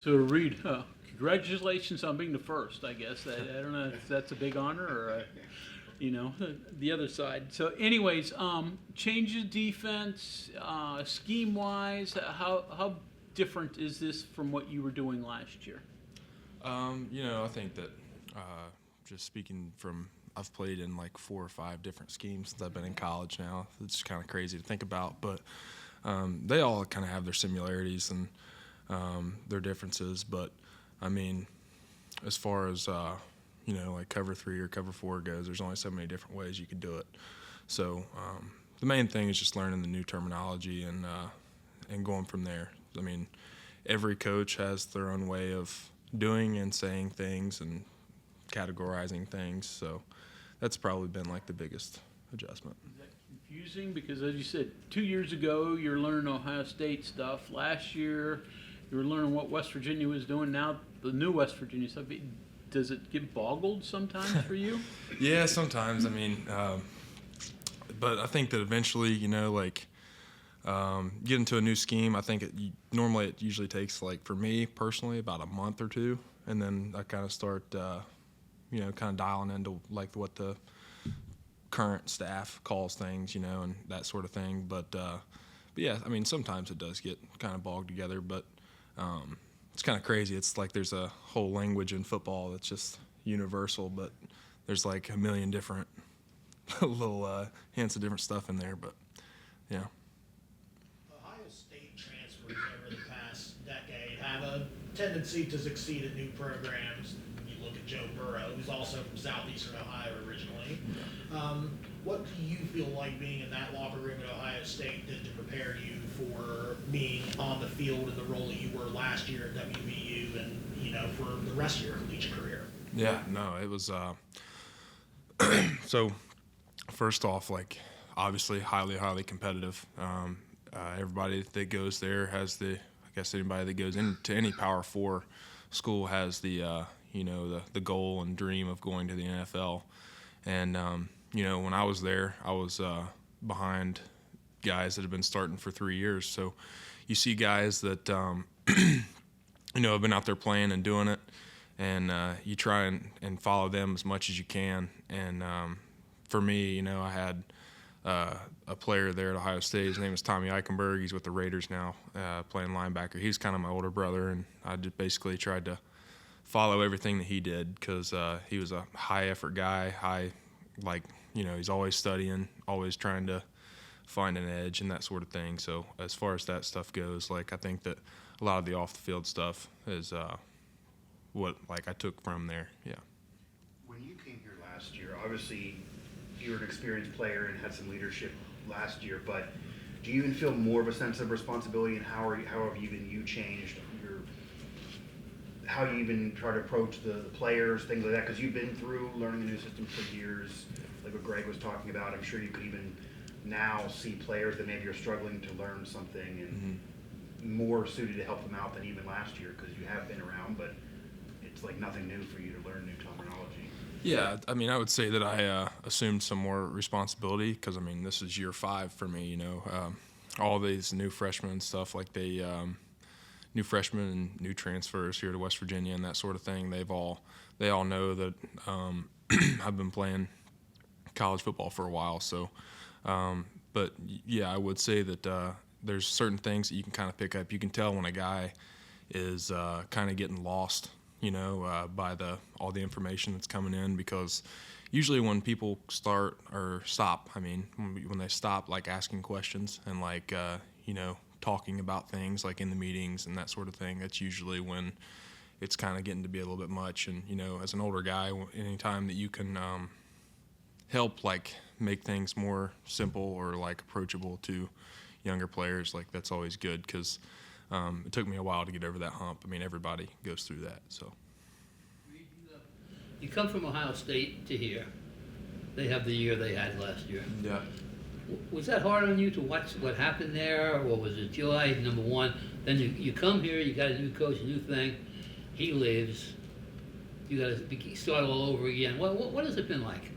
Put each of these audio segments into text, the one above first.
So Reid, congratulations on being the first. I guess I don't know if that's a big honor or the other side. So, anyways, changes defense, scheme wise. How different is this from what you were doing last year? I think that just speaking from, I've played in like 4 or 5 different schemes since I've been in college now. It's kind of crazy to think about, but they all kind of have their similarities and their differences. But I mean, as far as like cover 3 or cover 4 goes, there's only so many different ways you could do it. So the main thing is just learning the new terminology and going from there. I mean, every coach has their own way of doing and saying things and categorizing things. So that's probably been like the biggest adjustment. Is that confusing? Because as you said, 2 years ago you're learning Ohio State stuff. Last year you were learning what West Virginia was doing. Now the new West Virginia stuff. Does it get boggled sometimes for you? Yeah, sometimes. I mean, but I think that eventually, get into a new scheme. I think normally it usually takes, like, for me personally, about a month or 2, and then I kind of start, kind of dialing into like what the current staff calls things, and that sort of thing. But yeah, I mean, sometimes it does get kind of bogged together, but it's kind of crazy. It's like there's a whole language in football that's just universal, but there's like a million different little hints of different stuff in there. But yeah. Ohio State transfers over the past decade have a tendency to succeed at new programs. You look at Joe Burrow, who's also from southeastern Ohio originally. What do you feel like being in that locker room at Ohio State did to prepare you for being on the field in the role that you were last year at WVU and, for the rest of your collegiate career? Yeah, no, it was so first off, like, obviously highly competitive. Everybody that goes there has I guess anybody that goes into any Power 4 school has the goal and dream of going to the NFL. And when I was there, I was behind guys that have been starting for 3 years. So you see guys that have been out there playing and doing it, and you try and follow them as much as you can. And for me, I had a player there at Ohio State. His name is Tommy Eichenberg. He's with the Raiders now, playing linebacker. He's kind of my older brother, and I just basically tried to follow everything that he did because he was a high-effort guy, he's always studying, always trying to find an edge and that sort of thing. So as far as that stuff goes, I think that a lot of the off-the-field stuff is what I took from there, yeah. When you came here last year, obviously you were an experienced player and had some leadership last year, but do you even feel more of a sense of responsibility, and how have you changed how you even try to approach the players, things like that? Because you've been through learning the new system for years, like what Greg was talking about. I'm sure you could even now see players that maybe are struggling to learn something and more suited to help them out than even last year, because you have been around, but it's like nothing new for you to learn new terminology. Yeah, I mean, I would say that I assumed some more responsibility because, I mean, this is year 5 for me, all these new freshmen and stuff, new freshmen and new transfers here to West Virginia and that sort of thing. They all know that I've been playing college football for a while. So, but yeah, I would say that there's certain things that you can kind of pick up. You can tell when a guy is kind of getting lost, by all the information that's coming in, because usually when people start or stop, I mean, when they stop asking questions and talking about things in the meetings and that sort of thing, that's usually when it's kind of getting to be a little bit much. And as an older guy, anytime that you can help make things more simple or approachable to younger players, that's always good, because it took me a while to get over that hump. I mean, everybody goes through that. So you come from Ohio State to here. They have the year they had last year. yeah. Was that hard on you to watch what happened there, or was it joy, number one? Then you come here, you got a new coach, a new thing. He leaves. You got to start all over again. What has it been like?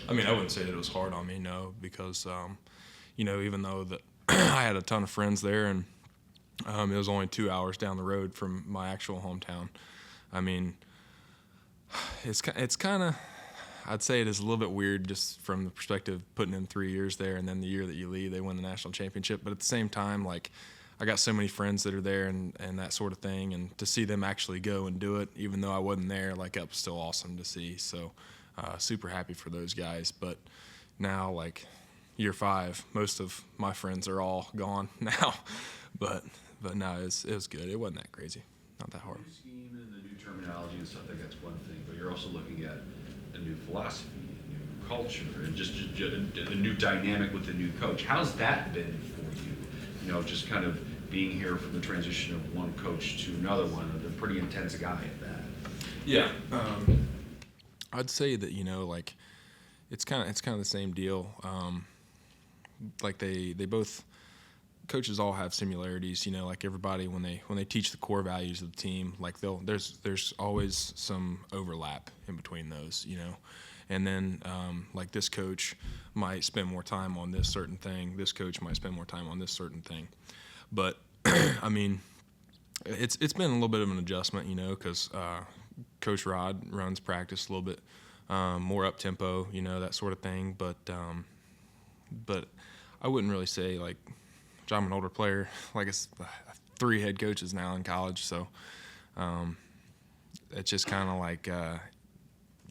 I mean, I wouldn't say that it was hard on me, no, because, even though that I had a ton of friends there and It was only 2 hours down the road from my actual hometown. I mean, it's kind of, I'd say it is a little bit weird just from the perspective of putting in 3 years there, and then the year that you leave, they win the national championship. But at the same time, like, I got so many friends that are there and that sort of thing, and to see them actually go and do it, even though I wasn't there, like, that was still awesome to see. So super happy for those guys. But now, like, year 5, most of my friends are all gone now. But no, it was good. It wasn't that crazy. Not that hard. The new scheme and the new terminology and stuff, like that's one thing, but you're also looking at a new philosophy, a new culture, and just a new dynamic with the new coach. How's that been for you? You know, just kind of being here from the transition of one coach to another one, a pretty intense guy at that. Yeah. I'd say that, you know, like, it's kind of the same deal. Like they both, coaches all have similarities, you know, like everybody when they teach the core values of the team, like there's always some overlap in between those, you know. And then like this coach might spend more time on this certain thing, this coach might spend more time on this certain thing. But I mean, it's been a little bit of an adjustment, you know, because Coach Rod runs practice a little bit more up tempo, you know, that sort of thing. But I wouldn't really say, like, I'm an older player, like it's 3 head coaches now in college, so it's just kind of like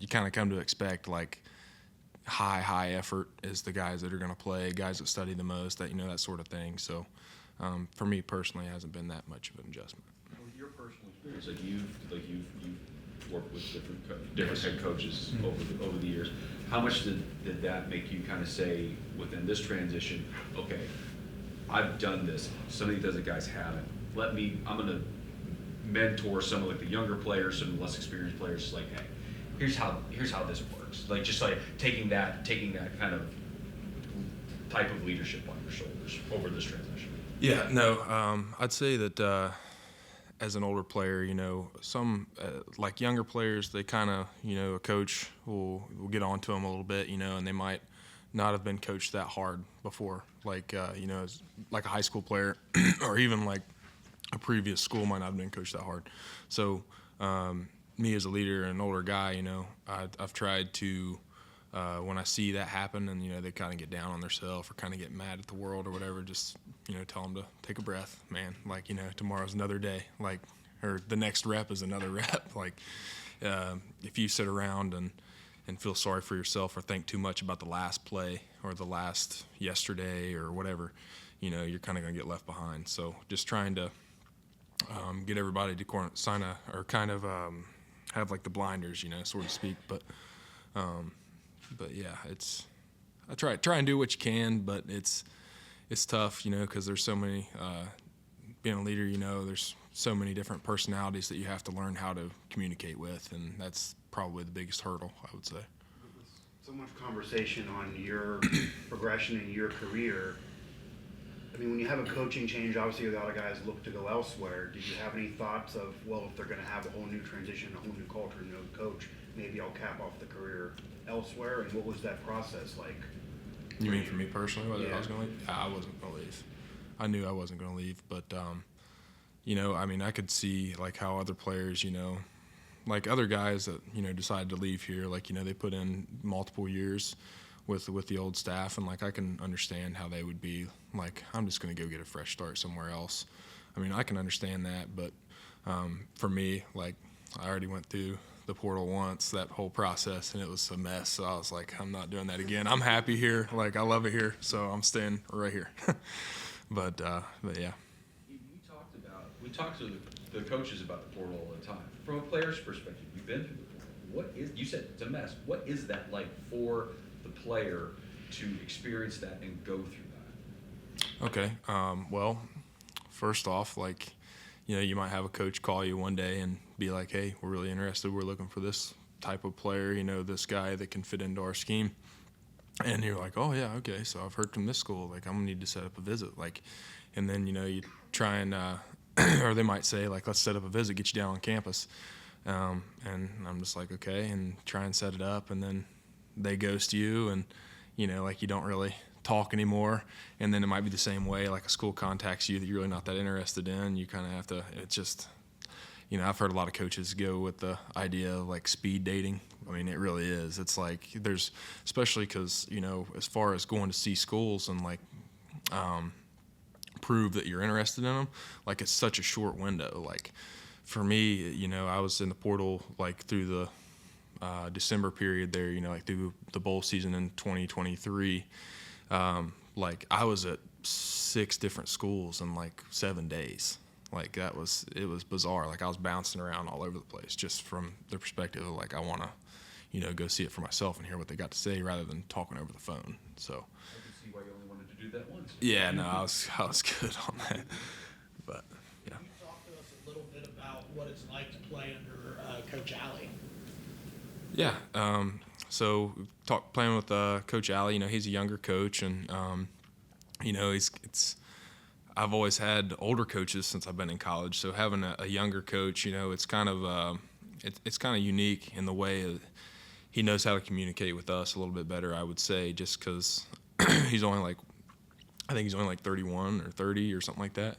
you kind of come to expect, like, high effort is the guys that are going to play, guys that study the most, that, you know, that sort of thing. So for me personally, it hasn't been that much of an adjustment. With your personal experience, you've worked with different head coaches over the years. How much did that make you kind of say within this transition, okay, I've done this, some of these other guys haven't. I'm going to mentor some of, like, the younger players, some of the less experienced players, like, hey, here's how this works. Like, just like taking that kind of type of leadership on your shoulders over this transition. Yeah, no, I'd say that as an older player, you know, some like younger players, they kind of, you know, a coach will get on to them a little bit, you know, and they might not have been coached that hard before, like, you know, as like a high school player or even like a previous school might not have been coached that hard. So me as a leader and an older guy, you know, I've tried to, when I see that happen and, you know, they kind of get down on themselves or kind of get mad at the world or whatever, just, you know, tell them to take a breath, man. Like, you know, tomorrow's another day, like, or the next rep is another rep. Like, if you sit around and feel sorry for yourself or think too much about the last play or the last yesterday or whatever, you know, you're kind of going to get left behind. So just trying to get everybody to have like the blinders, you know, so to speak. But yeah, I try and do what you can, but it's tough, you know, because there's so many, being a leader, you know, there's so many different personalities that you have to learn how to communicate with, and that's probably the biggest hurdle, I would say. So much conversation on your progression in your career. I mean, when you have a coaching change, obviously a lot of guys look to go elsewhere. Did you have any thoughts of, well, if they're going to have a whole new transition, a whole new culture, a new coach, maybe I'll cap off the career elsewhere? And what was that process like? You mean for me personally, whether Yeah. I was going to leave? I wasn't going to leave. I knew I wasn't going to leave, but, you know, I mean, I could see, like, how other players, you know, like other guys that, you know, decided to leave here, like, you know, they put in multiple years with the old staff, and, like, I can understand how they would be like, I'm just going to go get a fresh start somewhere else. I mean, I can understand that, but for me, like, I already went through the portal once, that whole process, and it was a mess. So I was like, I'm not doing that again. I'm happy here. Like, I love it here, so I'm staying right here. but yeah. We talked to the coaches about the portal all the time. From a player's perspective, you've been through the portal. You said it's a mess. What is that like for the player to experience that and go through that? Okay. Well, first off, like, you know, you might have a coach call you one day and be like, hey, we're really interested. We're looking for this type of player, you know, this guy that can fit into our scheme. And you're like, oh, yeah, okay, so I've heard from this school. Like, I'm going to need to set up a visit. Like, and then, you know, you try and or they might say, like, let's set up a visit, get you down on campus. And I'm just like, okay, and try and set it up. And then they ghost you and, you know, like, you don't really talk anymore. And then it might be the same way, like a school contacts you that you're really not that interested in. You kind of have to, it's just, I've heard a lot of coaches go with the idea of like speed dating. I mean, it really is. It's like there's, especially because, as far as going to see schools and like prove that you're interested in them, like it's such a short window. Like for me, I was in the portal like through the December period there, like through the bowl season in 2023. Like I was at 6 different schools in like 7 days. Like it was bizarre. Like I was bouncing around all over the place just from the perspective of like I want to, go see it for myself and hear what they got to say rather than talking over the phone. So I can see why you only wanted to do that once. yeah, no, I was good on that. But yeah. Can you talk to us a little bit about what it's like to play under Coach Alley? Yeah. So playing with Coach Alley, he's a younger coach, and I've always had older coaches since I've been in college. So having a younger coach, it's kind of it's kind of unique in the way that he knows how to communicate with us a little bit better, I would say, just because he's only like, I think he's only like 31 or 30 or something like that.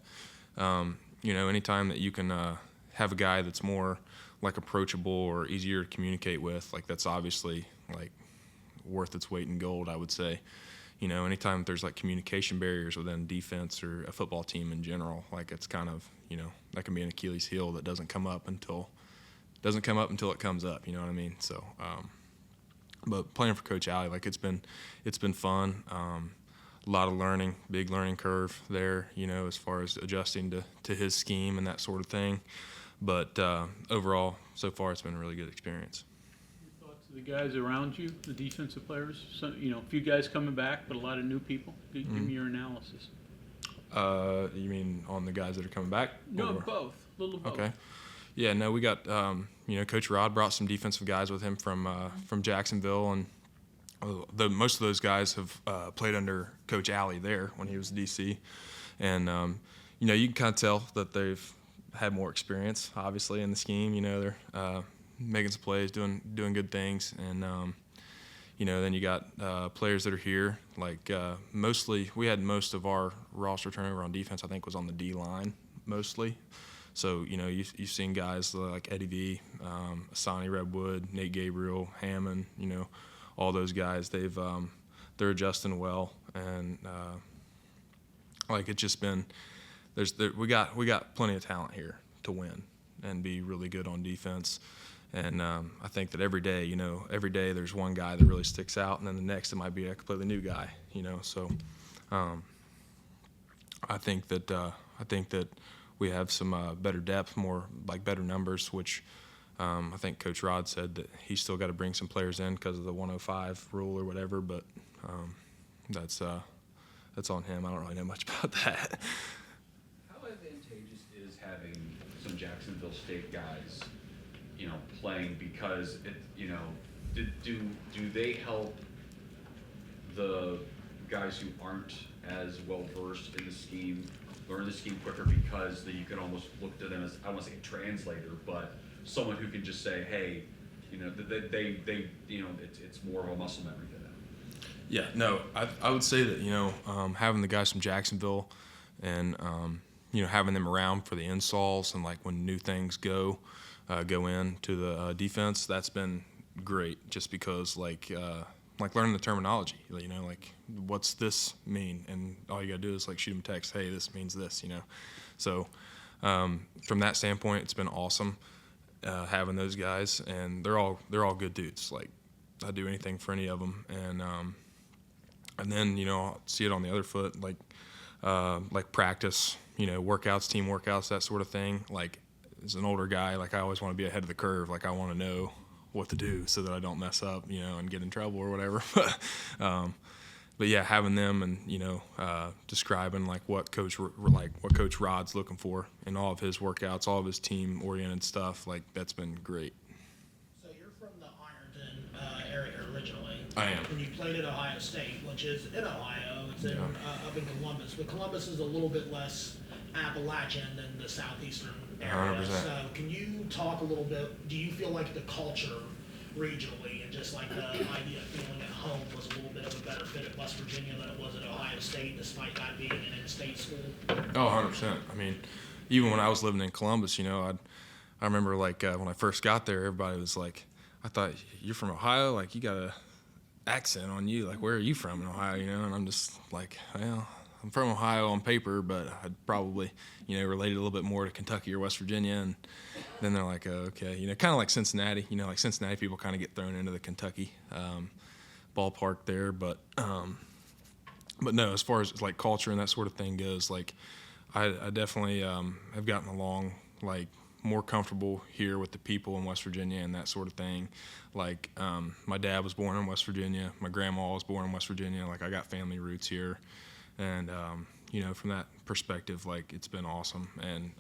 Anytime that you can have a guy that's more like approachable or easier to communicate with, like that's obviously like worth its weight in gold, I would say. Anytime there's like communication barriers within defense or a football team in general, like it's kind of, that can be an Achilles heel that doesn't come up until it comes up, you know what I mean? So, but playing for Coach Alley, like it's been fun. A lot of learning, big learning curve there, as far as adjusting to his scheme and that sort of thing. But overall, so far, it's been a really good experience. Your thoughts of the guys around you, the defensive players? So, a few guys coming back, but a lot of new people. Give me your analysis. You mean on the guys that are coming back? No, or? both. A little both. Okay. Yeah, no, we got, Coach Rod brought some defensive guys with him from Jacksonville, and most of those guys have played under Coach Alley there when he was DC. And, you can kind of tell that they've had more experience, obviously, in the scheme. They're making some plays, doing good things. And, then you got players that are here. Like mostly, we had most of our roster turnover on defense, I think, was on the D-line mostly. So, you've seen guys like Eddie V, Asani Redwood, Nate Gabriel, Hammond, all those guys. They're adjusting well. And, it's just been – we got plenty of talent here to win and be really good on defense. And I think that every day there's one guy that really sticks out, and then the next it might be a completely new guy. So I think that we have some better depth, more like better numbers, which I think Coach Rod said that he's still got to bring some players in because of the 105 rule or whatever. But that's on him. I don't really know much about that. How advantageous is having some Jacksonville State guys, playing, because do they help the guys who aren't as well versed in the scheme learn the scheme quicker, because you can almost look to them as, I don't want to say a translator, but someone who can just say, hey, it's more of a muscle memory to them. Yeah, no, I would say that, having the guys from Jacksonville and, having them around for the installs and like when new things go into the defense, that's been great, just because like learning the terminology, like what's this mean? And all you gotta do is like shoot them a text, hey, this means this, So from that standpoint, it's been awesome having those guys, and they're all good dudes. Like I'd do anything for any of them. And then, I'll see it on the other foot, like practice, workouts, team workouts, that sort of thing. Like as an older guy, like I always want to be ahead of the curve. Like I want to know what to do so that I don't mess up, and get in trouble or whatever. But yeah, having them and, describing like what Coach Rod's looking for in all of his workouts, all of his team oriented stuff, like that's been great. So you're from the Ironton area originally. I am. And you played at Ohio State, which is in Ohio. It's up in Columbus. But Columbus is a little bit less Appalachian than the southeastern area. 100%. So can you talk a little bit, do you feel like the culture regionally, and just like the idea of feeling at home was a little bit of a better fit at West Virginia than it was at Ohio State, despite that being an in-state school? Oh, 100%. I mean, even when I was living in Columbus, I remember like when I first got there, everybody was like, I thought, you're from Ohio? Like, you got a accent on you. Like, where are you from in Ohio? And I'm just like, well, I'm from Ohio on paper, but I'd probably, related a little bit more to Kentucky or West Virginia. And then they're like, oh, okay, kind of like Cincinnati. Like Cincinnati people kind of get thrown into the Kentucky ballpark there. But no, as far as like culture and that sort of thing goes, like I definitely have gotten along like more comfortable here with the people in West Virginia and that sort of thing. Like my dad was born in West Virginia. My grandma was born in West Virginia. Like I got family roots here. And, from that perspective, like it's been awesome. And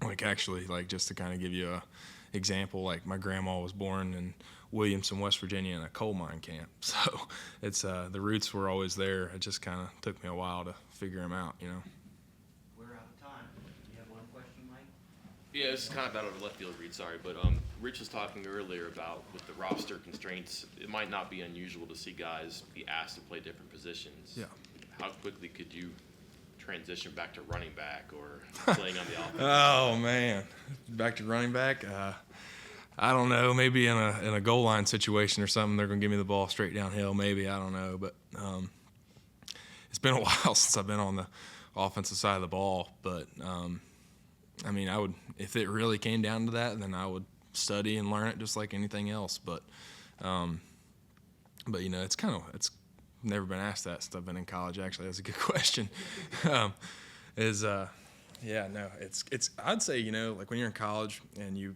like actually, like just to kind of give you a example, like my grandma was born in Williamson, West Virginia in a coal mine camp. So it's the roots were always there. It just kind of took me a while to figure them out, We're out of time. You have one question, Mike? Yeah, this is kind of out of left field, Reid, sorry, but Rich was talking earlier about with the roster constraints, it might not be unusual to see guys be asked to play different positions. Yeah. How quickly could you transition back to running back or playing on the offense? Oh man, back to running back. I don't know. Maybe in a goal line situation or something, they're gonna give me the ball straight downhill. Maybe, I don't know. But it's been a while since I've been on the offensive side of the ball. But I mean, I would, if it really came down to that, then I would study and learn it just like anything else. But it's never been asked that since I've been in college. Actually, that's a good question. I'd say, like when you're in college and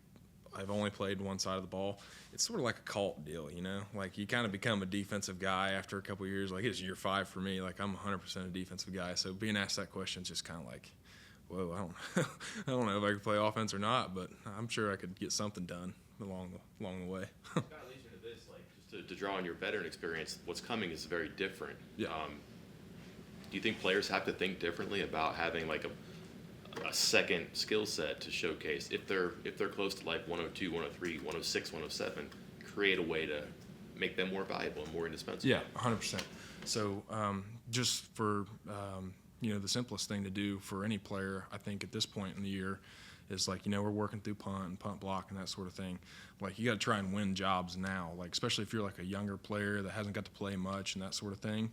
I've only played one side of the ball, it's sort of like a cult deal, like you kind of become a defensive guy after a couple of years. Like it's year 5 for me. Like I'm 100% a defensive guy. So being asked that question is just kind of like, whoa, I don't know if I could play offense or not, but I'm sure I could get something done along the way. Kind of leads me to this, like just to draw on your veteran experience, what's coming is very different. Yeah. Do you think players have to think differently about having like a second skill set to showcase if they're close to like 102, 103, 106, 107, create a way to make them more valuable and more indispensable? Yeah, 100%. So just for the simplest thing to do for any player, I think at this point in the year, is like, we're working through punt and punt block and that sort of thing. Like you got to try and win jobs now, like especially if you're like a younger player that hasn't got to play much and that sort of thing.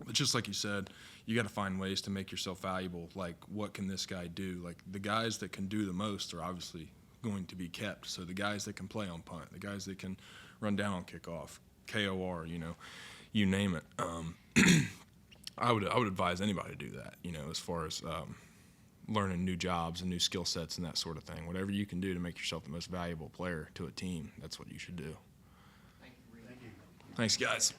But just like you said, you got to find ways to make yourself valuable. Like, what can this guy do? Like, the guys that can do the most are obviously going to be kept. So the guys that can play on punt, the guys that can run down on kickoff, KOR, you name it. I would advise anybody to do that, as far as learning new jobs and new skill sets and that sort of thing. Whatever you can do to make yourself the most valuable player to a team, that's what you should do. Thank you, Reid. Thanks, guys.